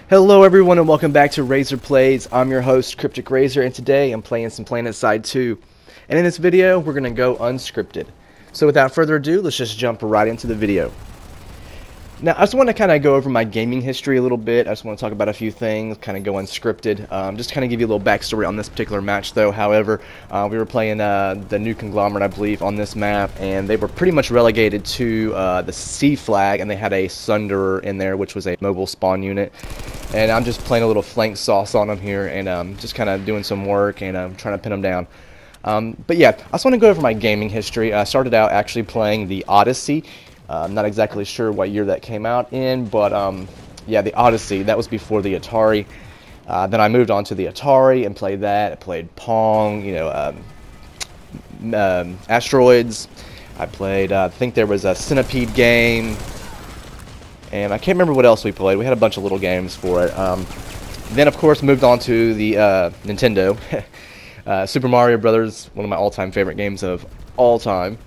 Hello everyone and welcome back to RaZr Plays. I'm your host Cryptic RaZr, and today I'm playing some PlanetSide 2. And in this video we're going to go unscripted. So without further ado, let's just jump right into the video. Now I just want to kind of go over my gaming history a little bit. I just want to talk about a few things, kind of go unscripted. Just kind of give you a little backstory on this particular match though. However, we were playing the new conglomerate, I believe, on this map, and they were pretty much relegated to the C flag, and they had a Sunderer in there, which was a mobile spawn unit. And I'm just playing a little flank sauce on them here, and just kind of doing some work and trying to pin them down. But yeah, I just want to go over my gaming history. I started out actually playing the Odyssey. I'm not exactly sure what year that came out in, but yeah, the Odyssey, that was before the Atari. Then I moved on to the Atari and played that. I played Pong, you know, Asteroids. I played, I think there was a Centipede game. And I can't remember what else we played. We had a bunch of little games for it. Then, of course, moved on to the Nintendo. Super Mario Brothers, one of my all-time favorite games of all time.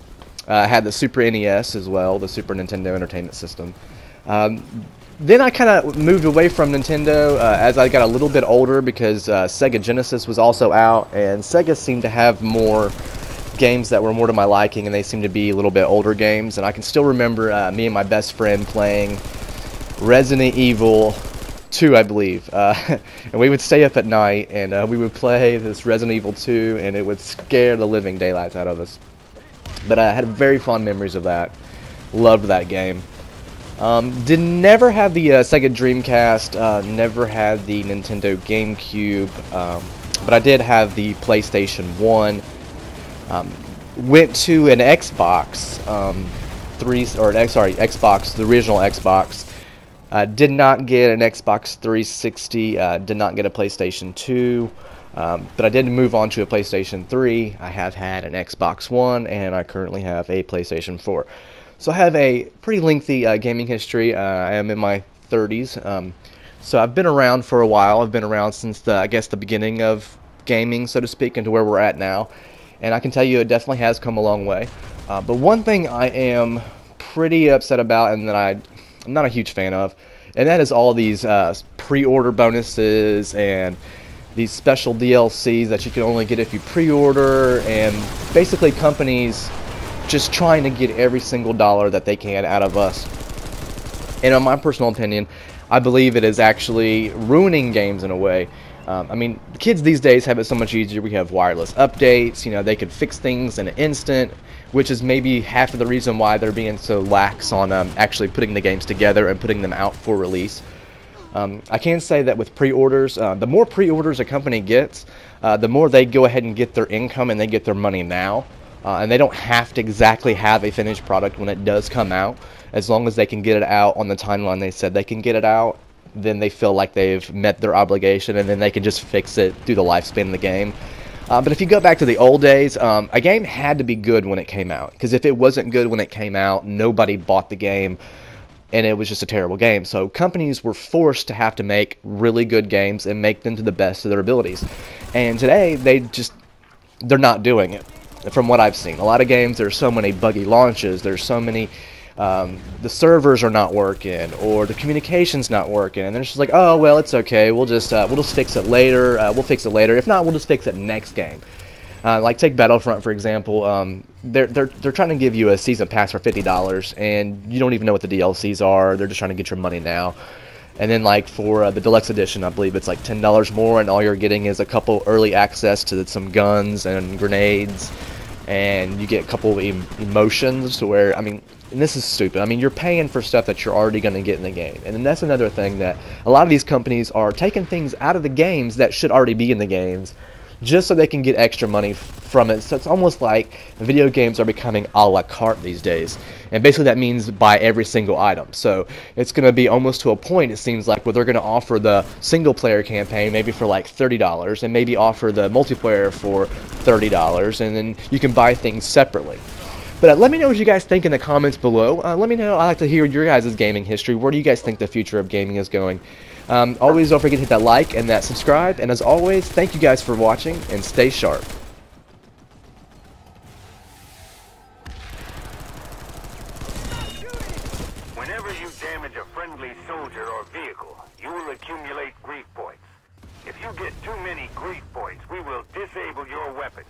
I had the Super NES as well, the Super Nintendo Entertainment System. Then I kind of moved away from Nintendo as I got a little bit older because Sega Genesis was also out, and Sega seemed to have more games that were more to my liking, and they seemed to be a little bit older games. And I can still remember me and my best friend playing Resident Evil 2, I believe. And we would stay up at night, and we would play this Resident Evil 2, and it would scare the living daylights out of us. But I had very fond memories of that. Loved that game. Never had the Sega Dreamcast, never had the Nintendo GameCube, but I did have the PlayStation 1. Went to an Xbox, Xbox, the original Xbox. Did not get an Xbox 360, did not get a PlayStation 2. But I did move on to a PlayStation 3. I have had an Xbox One, and I currently have a PlayStation 4. So I have a pretty lengthy gaming history. I am in my 30s, so I've been around for a while. I've been around since I guess the beginning of gaming, so to speak, and to where we're at now. And I can tell you it definitely has come a long way. But one thing I am pretty upset about, and that I'm not a huge fan of, and that is all these pre-order bonuses and these special DLCs that you can only get if you pre-order, and basically companies just trying to get every single dollar that they can out of us. And in my personal opinion, I believe it is actually ruining games in a way. I mean, the kids these days have it so much easier. We have wireless updates, you know, they could fix things in an instant, which is maybe half of the reason why they're being so lax on actually putting the games together and putting them out for release. I can say that with pre-orders, the more pre-orders a company gets, the more they go ahead and get their income and they get their money now. And they don't have to exactly have a finished product when it does come out. As long as they can get it out on the timeline they said they can get it out, then they feel like they've met their obligation, and then they can just fix it through the lifespan of the game. But if you go back to the old days, a game had to be good when it came out. Because if it wasn't good when it came out, nobody bought the game, and it was just a terrible game. So companies were forced to have to make really good games and make them to the best of their abilities. And today, they're not doing it. From what I've seen, a lot of games, there's so many buggy launches, there's so many, the servers are not working, or the communication's not working, and they're just like, oh, well, it's okay, we'll just fix it later, we'll fix it later, if not, we'll just fix it next game. Like, take Battlefront, for example. They're trying to give you a season pass for $50, and you don't even know what the DLCs are. They're just trying to get your money now. And then, like, for the deluxe edition, I believe it's like $10 more, and all you're getting is a couple early access to some guns and grenades, and you get a couple emotions to where, I mean, and this is stupid. I mean, you're paying for stuff that you're already going to get in the game. And then that's another thing, that a lot of these companies are taking things out of the games that should already be in the games, just so they can get extra money from it. So it's almost like video games are becoming a la carte these days. And basically that means buy every single item. So it's going to be almost to a point, it seems like, where they're going to offer the single player campaign maybe for like $30, and maybe offer the multiplayer for $30, and then you can buy things separately. But let me know what you guys think in the comments below. Let me know. I like to hear your guys' gaming history. Where do you guys think the future of gaming is going? Always don't forget to hit that like and that subscribe. And as always, thank you guys for watching, and stay sharp. Whenever you damage a friendly soldier or vehicle, you will accumulate grief points. If you get too many grief points, we will disable your weapons.